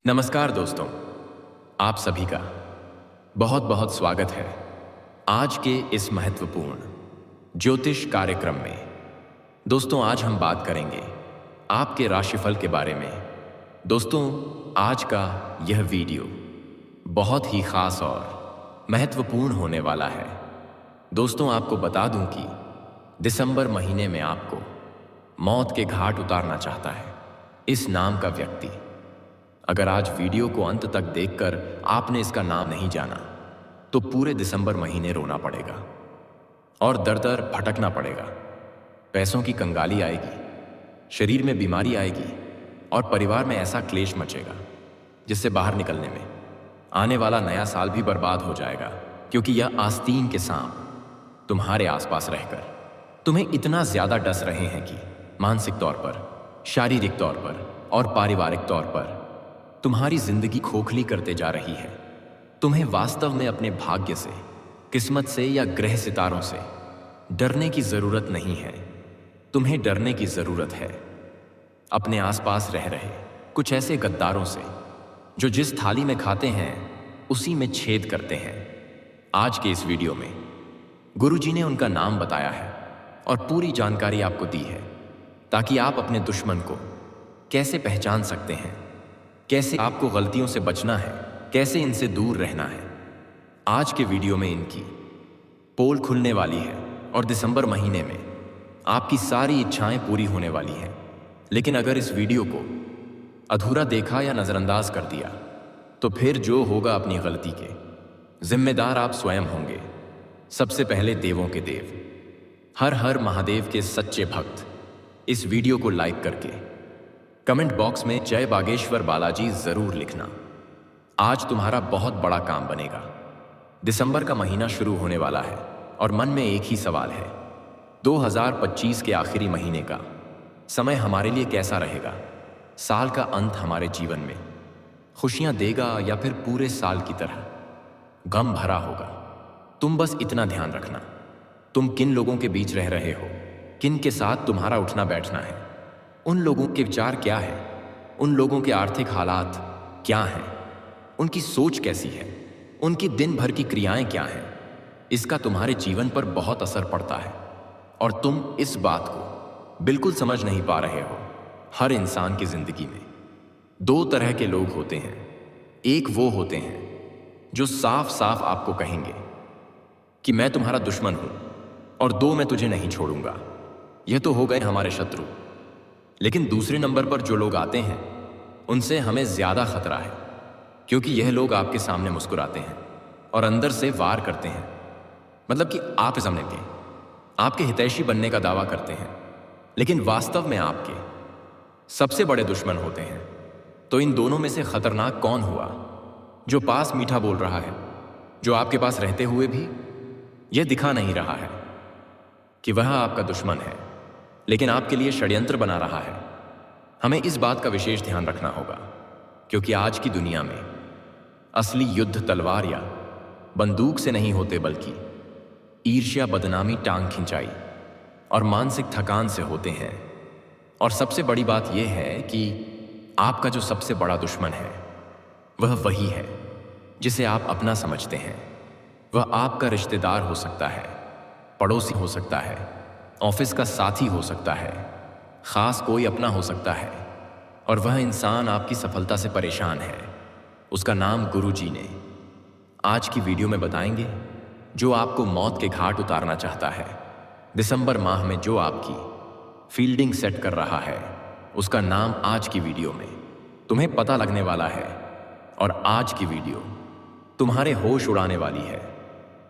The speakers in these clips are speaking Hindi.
नमस्कार दोस्तों, आप सभी का बहुत बहुत स्वागत है आज के इस महत्वपूर्ण ज्योतिष कार्यक्रम में। दोस्तों, आज हम बात करेंगे आपके राशिफल के बारे में। दोस्तों, आज का यह वीडियो बहुत ही खास और महत्वपूर्ण होने वाला है। दोस्तों, आपको बता दूं कि दिसंबर महीने में आपको मौत के घाट उतारना चाहता है इस नाम का व्यक्ति। अगर आज वीडियो को अंत तक देखकर आपने इसका नाम नहीं जाना तो पूरे दिसंबर महीने रोना पड़ेगा और दर दर भटकना पड़ेगा। पैसों की कंगाली आएगी, शरीर में बीमारी आएगी और परिवार में ऐसा क्लेश मचेगा जिससे बाहर निकलने में आने वाला नया साल भी बर्बाद हो जाएगा, क्योंकि यह आस्तीन के सांप तुम्हारे आसपास रहकर तुम्हें इतना ज्यादा डस रहे हैं कि मानसिक तौर पर, शारीरिक तौर पर और पारिवारिक तौर पर तुम्हारी जिंदगी खोखली करते जा रही है। तुम्हें वास्तव में अपने भाग्य से, किस्मत से या ग्रह सितारों से डरने की जरूरत नहीं है। तुम्हें डरने की जरूरत है अपने आसपास रह रहे कुछ ऐसे गद्दारों से जो जिस थाली में खाते हैं उसी में छेद करते हैं। आज के इस वीडियो में गुरुजी ने उनका नाम बताया है और पूरी जानकारी आपको दी है ताकि आप अपने दुश्मन को कैसे पहचान सकते हैं, कैसे आपको गलतियों से बचना है, कैसे इनसे दूर रहना है। आज के वीडियो में इनकी पोल खुलने वाली है और दिसंबर महीने में आपकी सारी इच्छाएं पूरी होने वाली हैं। लेकिन अगर इस वीडियो को अधूरा देखा या नजरअंदाज कर दिया तो फिर जो होगा अपनी गलती के जिम्मेदार आप स्वयं होंगे। सबसे पहले देवों के देव हर हर महादेव के सच्चे भक्त इस वीडियो को लाइक करके कमेंट बॉक्स में जय बागेश्वर बालाजी जरूर लिखना। आज तुम्हारा बहुत बड़ा काम बनेगा। दिसंबर का महीना शुरू होने वाला है और मन में एक ही सवाल है, 2025 के आखिरी महीने का समय हमारे लिए कैसा रहेगा? साल का अंत हमारे जीवन में खुशियां देगा या फिर पूरे साल की तरह गम भरा होगा? तुम बस इतना ध्यान रखना, तुम किन लोगों के बीच रह रहे हो, किन के साथ तुम्हारा उठना बैठना है, उन लोगों के विचार क्या है, उन लोगों के आर्थिक हालात क्या हैं, उनकी सोच कैसी है, उनकी दिन भर की क्रियाएं क्या हैं, इसका तुम्हारे जीवन पर बहुत असर पड़ता है और तुम इस बात को बिल्कुल समझ नहीं पा रहे हो। हर इंसान की जिंदगी में दो तरह के लोग होते हैं। एक वो होते हैं जो साफ साफ आपको कहेंगे कि मैं तुम्हारा दुश्मन हूं और दो, मैं तुझे नहीं छोड़ूंगा। यह तो हो गए हमारे शत्रु। लेकिन दूसरे नंबर पर जो लोग आते हैं उनसे हमें ज्यादा खतरा है, क्योंकि यह लोग आपके सामने मुस्कुराते हैं और अंदर से वार करते हैं। मतलब कि आप समझ के आपके हितैषी बनने का दावा करते हैं, लेकिन वास्तव में आपके सबसे बड़े दुश्मन होते हैं। तो इन दोनों में से खतरनाक कौन हुआ? जो पास मीठा बोल रहा है, जो आपके पास रहते हुए भी यह दिखा नहीं रहा है कि वह आपका दुश्मन है, लेकिन आपके लिए षड्यंत्र बना रहा है। हमें इस बात का विशेष ध्यान रखना होगा, क्योंकि आज की दुनिया में असली युद्ध तलवार या बंदूक से नहीं होते, बल्कि ईर्ष्या, बदनामी, टांग खिंचाई और मानसिक थकान से होते हैं। और सबसे बड़ी बात यह है कि आपका जो सबसे बड़ा दुश्मन है वह वही है जिसे आप अपना समझते हैं। वह आपका रिश्तेदार हो सकता है, पड़ोसी हो सकता है, ऑफिस का साथी हो सकता है, खास कोई अपना हो सकता है, और वह इंसान आपकी सफलता से परेशान है। उसका नाम गुरुजी ने आज की वीडियो में बताएंगे, जो आपको मौत के घाट उतारना चाहता है। दिसंबर माह में जो आपकी फील्डिंग सेट कर रहा है, उसका नाम आज की वीडियो में तुम्हें पता लगने वाला है। और आज की वीडियो तुम्हारे होश उड़ाने वाली है।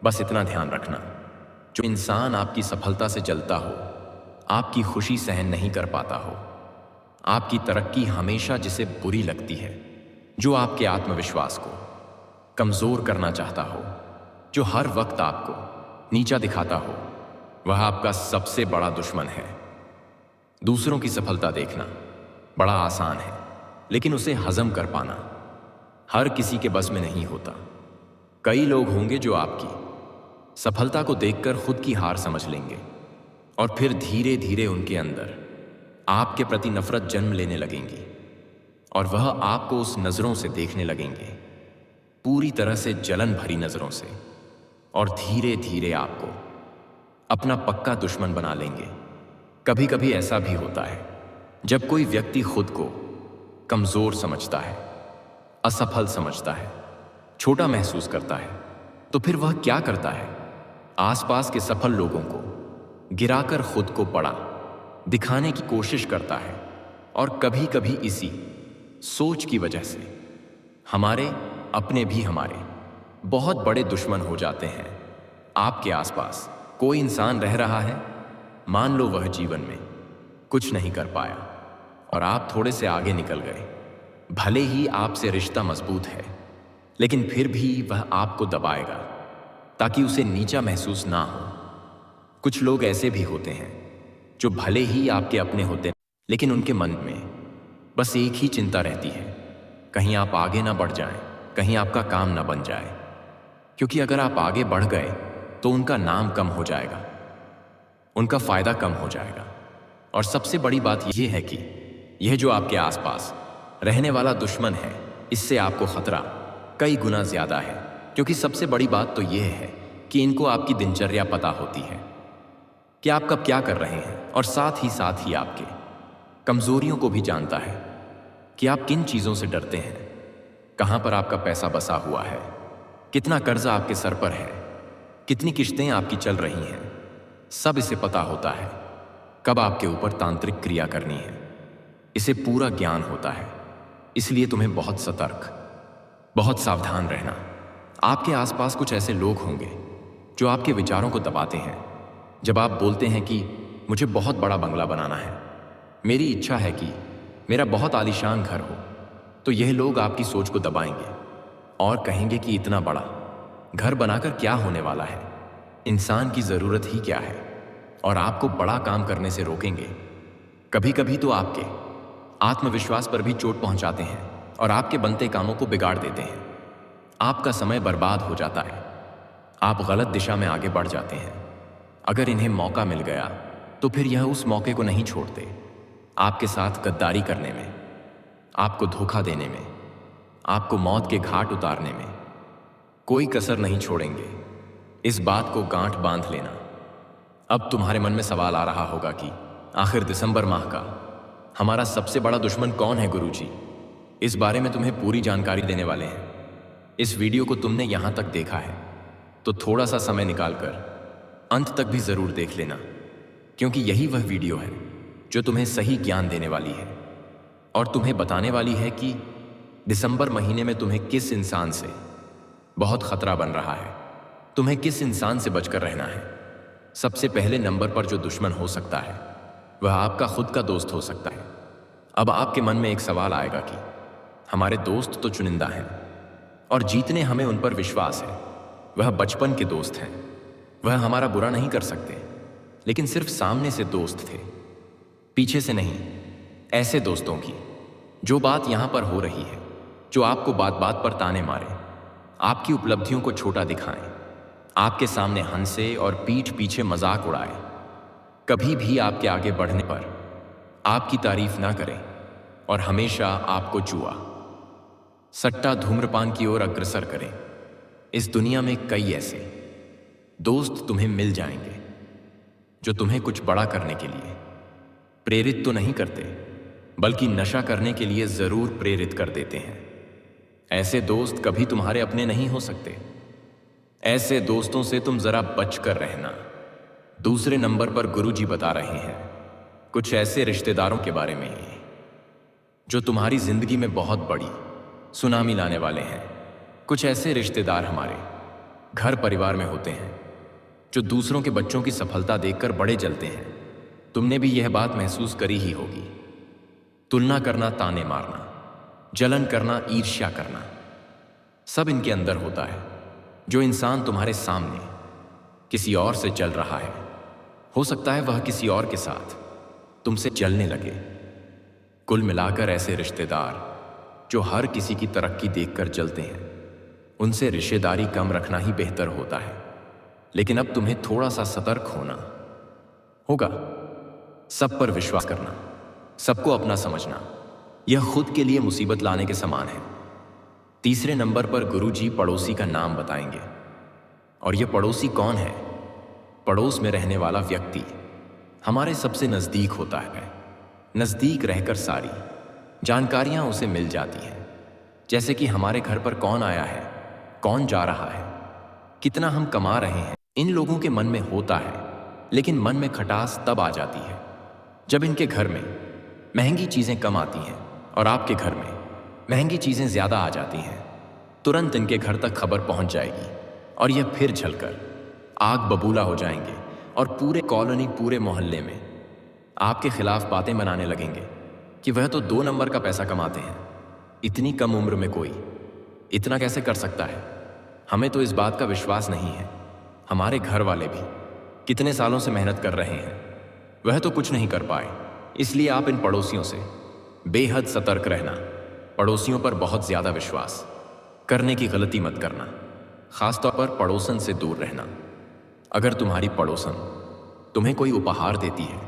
बस इतना ध्यान रखना, जो इंसान आपकी सफलता से जलता हो, आपकी खुशी सहन नहीं कर पाता हो, आपकी तरक्की हमेशा जिसे बुरी लगती है, जो आपके आत्मविश्वास को कमजोर करना चाहता हो, जो हर वक्त आपको नीचा दिखाता हो, वह आपका सबसे बड़ा दुश्मन है। दूसरों की सफलता देखना बड़ा आसान है, लेकिन उसे हजम कर पाना हर किसी के बस में नहीं होता। कई लोग होंगे जो आपकी सफलता को देखकर खुद की हार समझ लेंगे और फिर धीरे धीरे उनके अंदर आपके प्रति नफरत जन्म लेने लगेंगी। और वह आपको उस नज़रों से देखने लगेंगे, पूरी तरह से जलन भरी नज़रों से, और धीरे धीरे आपको अपना पक्का दुश्मन बना लेंगे। कभी कभी ऐसा भी होता है, जब कोई व्यक्ति खुद को कमज़ोर समझता है, असफल समझता है, छोटा महसूस करता है, तो फिर वह क्या करता है? आसपास के सफल लोगों को गिराकर खुद को बड़ा दिखाने की कोशिश करता है। और कभी कभी इसी सोच की वजह से हमारे अपने भी हमारे बहुत बड़े दुश्मन हो जाते हैं। आपके आसपास कोई इंसान रह रहा है, मान लो वह जीवन में कुछ नहीं कर पाया और आप थोड़े से आगे निकल गए। भले ही आपसे रिश्ता मजबूत है, लेकिन फिर भी वह आपको दबाएगा ताकि उसे नीचा महसूस ना हो। कुछ लोग ऐसे भी होते हैं जो भले ही आपके अपने होते हैं, लेकिन उनके मन में बस एक ही चिंता रहती है, कहीं आप आगे ना बढ़ जाएं, कहीं आपका काम ना बन जाए। क्योंकि अगर आप आगे बढ़ गए तो उनका नाम कम हो जाएगा, उनका फायदा कम हो जाएगा। और सबसे बड़ी बात यह है कि यह जो आपके आसपास रहने वाला दुश्मन है, इससे आपको खतरा कई गुना ज्यादा है। क्योंकि सबसे बड़ी बात तो यह है कि इनको आपकी दिनचर्या पता होती है कि आप कब क्या कर रहे हैं, और साथ ही आपके कमजोरियों को भी जानता है कि आप किन चीजों से डरते हैं, कहां पर आपका पैसा बसा हुआ है, कितना कर्जा आपके सर पर है, कितनी किश्तें आपकी चल रही हैं। सब इसे पता होता है कब आपके ऊपर तांत्रिक क्रिया करनी है। इसे पूरा ज्ञान होता है। इसलिए तुम्हें बहुत सतर्क, बहुत सावधान रहना। आपके आसपास कुछ ऐसे लोग होंगे जो आपके विचारों को दबाते हैं। जब आप बोलते हैं कि मुझे बहुत बड़ा बंगला बनाना है, मेरी इच्छा है कि मेरा बहुत आलीशान घर हो, तो यह लोग आपकी सोच को दबाएंगे और कहेंगे कि इतना बड़ा घर बनाकर क्या होने वाला है, इंसान की ज़रूरत ही क्या है, और आपको बड़ा काम करने से रोकेंगे। कभी कभी तो आपके आत्मविश्वास पर भी चोट पहुंचाते हैं और आपके बनते कामों को बिगाड़ देते हैं। आपका समय बर्बाद हो जाता है, आप गलत दिशा में आगे बढ़ जाते हैं। अगर इन्हें मौका मिल गया तो फिर यह उस मौके को नहीं छोड़ते। आपके साथ गद्दारी करने में, आपको धोखा देने में, आपको मौत के घाट उतारने में कोई कसर नहीं छोड़ेंगे। इस बात को गांठ बांध लेना। अब तुम्हारे मन में सवाल आ रहा होगा कि आखिर दिसंबर माह का हमारा सबसे बड़ा दुश्मन कौन है गुरुजी? इस बारे में तुम्हें पूरी जानकारी देने वाले हैं। इस वीडियो को तुमने यहां तक देखा है तो थोड़ा सा समय निकालकर अंत तक भी जरूर देख लेना, क्योंकि यही वह वीडियो है जो तुम्हें सही ज्ञान देने वाली है और तुम्हें बताने वाली है कि दिसंबर महीने में तुम्हें किस इंसान से बहुत खतरा बन रहा है, तुम्हें किस इंसान से बचकर रहना है। सबसे पहले नंबर पर जो दुश्मन हो सकता है वह आपका खुद का दोस्त हो सकता है। अब आपके मन में एक सवाल आएगा कि हमारे दोस्त तो चुनिंदा हैं और जीतने हमें उन पर विश्वास है, वह बचपन के दोस्त हैं, वह हमारा बुरा नहीं कर सकते, लेकिन सिर्फ सामने से दोस्त थे, पीछे से नहीं। ऐसे दोस्तों की जो बात यहां पर हो रही है, जो आपको बात बात पर ताने मारे, आपकी उपलब्धियों को छोटा दिखाएं, आपके सामने हंसे और पीठ पीछे मजाक उड़ाए, कभी भी आपके आगे बढ़ने पर आपकी तारीफ ना करें और हमेशा आपको जुआ, सट्टा, धूम्रपान की ओर अग्रसर करें। इस दुनिया में कई ऐसे दोस्त तुम्हें मिल जाएंगे जो तुम्हें कुछ बड़ा करने के लिए प्रेरित तो नहीं करते, बल्कि नशा करने के लिए जरूर प्रेरित कर देते हैं। ऐसे दोस्त कभी तुम्हारे अपने नहीं हो सकते। ऐसे दोस्तों से तुम जरा बचकर रहना। दूसरे नंबर पर गुरुजी बता रहे हैं कुछ ऐसे रिश्तेदारों के बारे में जो तुम्हारी जिंदगी में बहुत बड़ी सुनामी लाने वाले हैं। कुछ ऐसे रिश्तेदार हमारे घर परिवार में होते हैं जो दूसरों के बच्चों की सफलता देखकर बड़े जलते हैं। तुमने भी यह बात महसूस करी ही होगी। तुलना करना, ताने मारना, जलन करना, ईर्ष्या करना, सब इनके अंदर होता है। जो इंसान तुम्हारे सामने किसी और से जल रहा है, हो सकता है वह किसी और के साथ तुमसे जलने लगे। कुल मिलाकर ऐसे रिश्तेदार जो हर किसी की तरक्की देखकर जलते हैं, उनसे रिश्तेदारी कम रखना ही बेहतर होता है। लेकिन अब तुम्हें थोड़ा सा सतर्क होना होगा। सब पर विश्वास करना, सबको अपना समझना, यह खुद के लिए मुसीबत लाने के समान है। तीसरे नंबर पर गुरुजी पड़ोसी का नाम बताएंगे। और यह पड़ोसी कौन है? पड़ोस में रहने वाला व्यक्ति हमारे सबसे नज़दीक होता है। नज़दीक रहकर सारी जानकारियां उसे मिल जाती हैं, जैसे कि हमारे घर पर कौन आया है, कौन जा रहा है, कितना हम कमा रहे हैं। इन लोगों के मन में होता है, लेकिन मन में खटास तब आ जाती है जब इनके घर में महंगी चीज़ें कम आती हैं और आपके घर में महंगी चीज़ें ज़्यादा आ जाती हैं। तुरंत इनके घर तक खबर पहुंच जाएगी और यह फिर झलकर आग बबूला हो जाएंगे और पूरे कॉलोनी, पूरे मोहल्ले में आपके खिलाफ बातें बनाने लगेंगे कि वह तो 2 नंबर का पैसा कमाते हैं, इतनी कम उम्र में कोई इतना कैसे कर सकता है। हमें तो इस बात का विश्वास नहीं है। हमारे घर वाले भी कितने सालों से मेहनत कर रहे हैं, वह तो कुछ नहीं कर पाए। इसलिए आप इन पड़ोसियों से बेहद सतर्क रहना। पड़ोसियों पर बहुत ज़्यादा विश्वास करने की गलती मत करना। खासतौर पर पड़ोसन से दूर रहना। अगर तुम्हारी पड़ोसन तुम्हें कोई उपहार देती है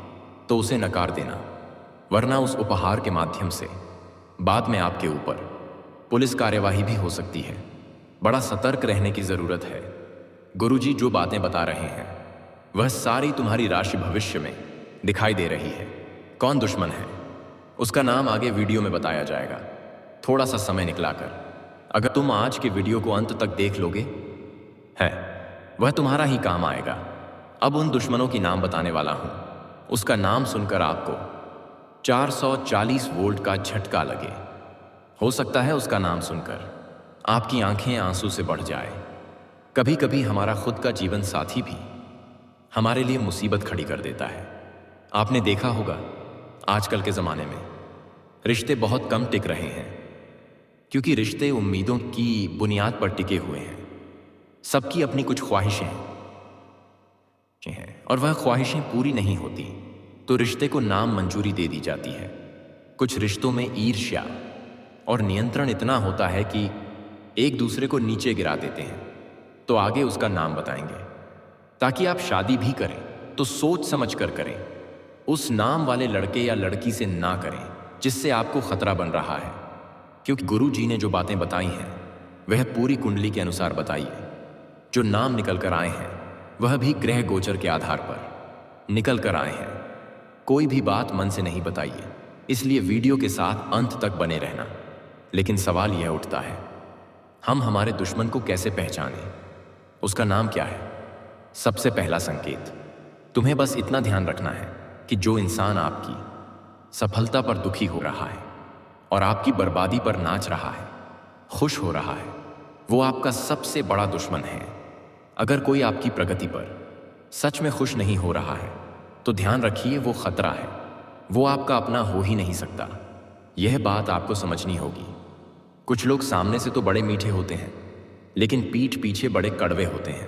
तो उसे नकार देना, वरना उस उपहार के माध्यम से बाद में आपके ऊपर पुलिस कार्यवाही भी हो सकती है। बड़ा सतर्क रहने की ज़रूरत है। गुरुजी जो बातें बता रहे हैं वह सारी तुम्हारी राशि भविष्य में दिखाई दे रही है। कौन दुश्मन है उसका नाम आगे वीडियो में बताया जाएगा। थोड़ा सा समय निकलाकर अगर तुम आज के वीडियो को अंत तक देख लोगे है, वह तुम्हारा ही काम आएगा। अब उन दुश्मनों की नाम बताने वाला हूं। उसका नाम सुनकर आपको 440 वोल्ट का झटका लगे। हो सकता है उसका नाम सुनकर आपकी आंखें आंसू से बढ़ जाए। कभी कभी हमारा खुद का जीवन साथी भी हमारे लिए मुसीबत खड़ी कर देता है। आपने देखा होगा आजकल के ज़माने में रिश्ते बहुत कम टिक रहे हैं, क्योंकि रिश्ते उम्मीदों की बुनियाद पर टिके हुए हैं। सबकी अपनी कुछ ख्वाहिशें हैं और वह ख्वाहिशें पूरी नहीं होती तो रिश्ते को नाम मंजूरी दे दी जाती है। कुछ रिश्तों में ईर्ष्या और नियंत्रण इतना होता है कि एक दूसरे को नीचे गिरा देते हैं, तो आगे उसका नाम बताएंगे। ताकि आप शादी भी करें तो सोच समझ कर करें। उस नाम वाले लड़के या लड़की से ना करें जिससे आपको खतरा बन रहा है, क्योंकि गुरु जी ने जो बातें बताई हैं वह पूरी कुंडली के अनुसार बताई है। जो नाम निकल कर आए हैं वह भी ग्रह गोचर के आधार पर निकल कर आए हैं। कोई भी बात मन से नहीं बताइए, इसलिए वीडियो के साथ अंत तक बने रहना। लेकिन सवाल यह उठता है, हम हमारे दुश्मन को कैसे पहचानें? उसका नाम क्या है? सबसे पहला संकेत, तुम्हें बस इतना ध्यान रखना है कि जो इंसान आपकी सफलता पर दुखी हो रहा है और आपकी बर्बादी पर नाच रहा है, खुश हो रहा है, वो आपका सबसे बड़ा दुश्मन है। अगर कोई आपकी प्रगति पर सच में खुश नहीं हो रहा है तो ध्यान रखिए, वो खतरा है। वो आपका अपना हो ही नहीं सकता। यह बात आपको समझनी होगी। कुछ लोग सामने से तो बड़े मीठे होते हैं, लेकिन पीठ पीछे बड़े कड़वे होते हैं।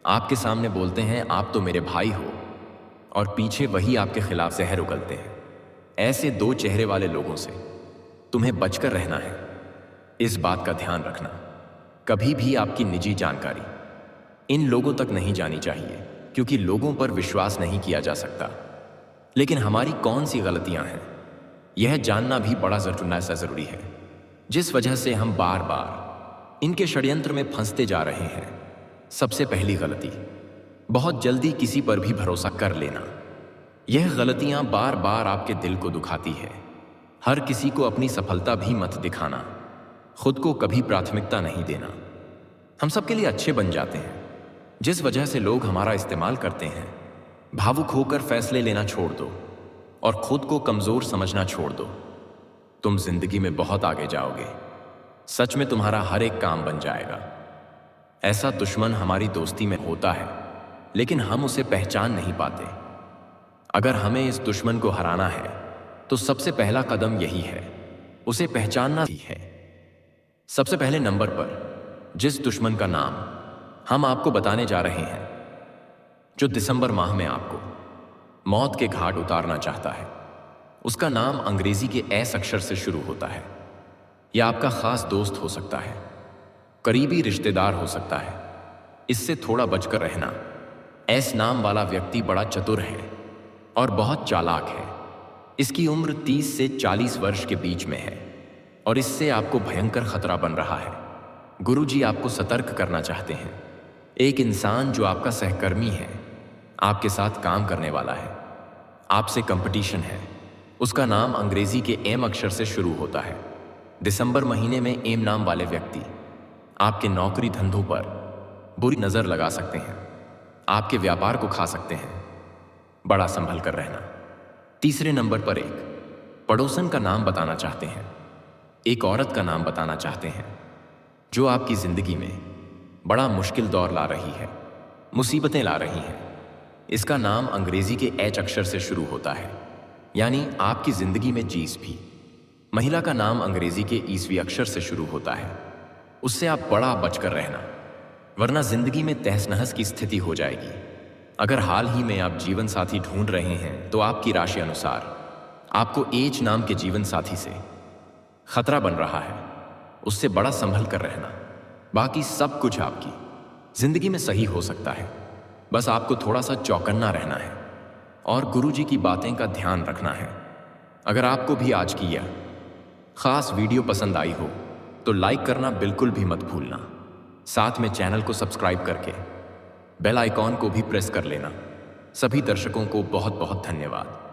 आपके सामने बोलते हैं आप तो मेरे भाई हो, और पीछे वही आपके खिलाफ जहर उगलते हैं। ऐसे 2 चेहरे वाले लोगों से तुम्हें बचकर रहना है। इस बात का ध्यान रखना, कभी भी आपकी निजी जानकारी इन लोगों तक नहीं जानी चाहिए, क्योंकि लोगों पर विश्वास नहीं किया जा सकता। लेकिन हमारी कौन सी गलतियां हैं यह जानना भी बड़ा ज़रूरी है, जिस वजह से हम बार बार इनके षड्यंत्र में फंसते जा रहे हैं। सबसे पहली गलती, बहुत जल्दी किसी पर भी भरोसा कर लेना। यह गलतियां बार बार आपके दिल को दुखाती है। हर किसी को अपनी सफलता भी मत दिखाना। खुद को कभी प्राथमिकता नहीं देना। हम सबके लिए अच्छे बन जाते हैं, जिस वजह से लोग हमारा इस्तेमाल करते हैं। भावुक होकर फैसले लेना छोड़ दो और खुद को कमज़ोर समझना छोड़ दो। तुम जिंदगी में बहुत आगे जाओगे। सच में तुम्हारा हर एक काम बन जाएगा। ऐसा दुश्मन हमारी दोस्ती में होता है, लेकिन हम उसे पहचान नहीं पाते। अगर हमें इस दुश्मन को हराना है तो सबसे पहला कदम यही है, उसे पहचानना ही है। सबसे पहले नंबर पर जिस दुश्मन का नाम हम आपको बताने जा रहे हैं, जो दिसंबर माह में आपको मौत के घाट उतारना चाहता है, उसका नाम अंग्रेजी के एस अक्षर से शुरू होता है। यह आपका खास दोस्त हो सकता है, करीबी रिश्तेदार हो सकता है। इससे थोड़ा बचकर रहना। एस नाम वाला व्यक्ति बड़ा चतुर है और बहुत चालाक है। इसकी उम्र 30 से 40 वर्ष के बीच में है और इससे आपको भयंकर खतरा बन रहा है। गुरुजी आपको सतर्क करना चाहते हैं। एक इंसान जो आपका सहकर्मी है, आपके साथ काम करने वाला है, आपसे कंपटीशन है, उसका नाम अंग्रेजी के एम अक्षर से शुरू होता है। दिसंबर महीने में एम नाम वाले व्यक्ति आपके नौकरी धंधों पर बुरी नजर लगा सकते हैं, आपके व्यापार को खा सकते हैं। बड़ा संभल कर रहना। तीसरे नंबर पर एक पड़ोसन का नाम बताना चाहते हैं, एक औरत का नाम बताना चाहते हैं जो आपकी जिंदगी में बड़ा मुश्किल दौर ला रही है, मुसीबतें ला रही हैं। इसका नाम अंग्रेजी के एच अक्षर से शुरू होता है, यानी आपकी जिंदगी में जीस भी। महिला का नाम अंग्रेजी के ईसवी अक्षर से शुरू होता है, उससे आप बड़ा बचकर रहना, वरना जिंदगी में तहस नहस की स्थिति हो जाएगी। अगर हाल ही में आप जीवन साथी ढूंढ रहे हैं तो आपकी राशि अनुसार आपको एच नाम के जीवन साथी से खतरा बन रहा है, उससे बड़ा संभल कर रहना। बाकी सब कुछ आपकी जिंदगी में सही हो सकता है, बस आपको थोड़ा सा चौकन्ना रहना है और गुरुजी की बातें का ध्यान रखना है। अगर आपको भी आज की यह खास वीडियो पसंद आई हो तो लाइक करना बिल्कुल भी मत भूलना। साथ में चैनल को सब्सक्राइब करके बेल आइकॉन को भी प्रेस कर लेना। सभी दर्शकों को बहुत बहुत धन्यवाद।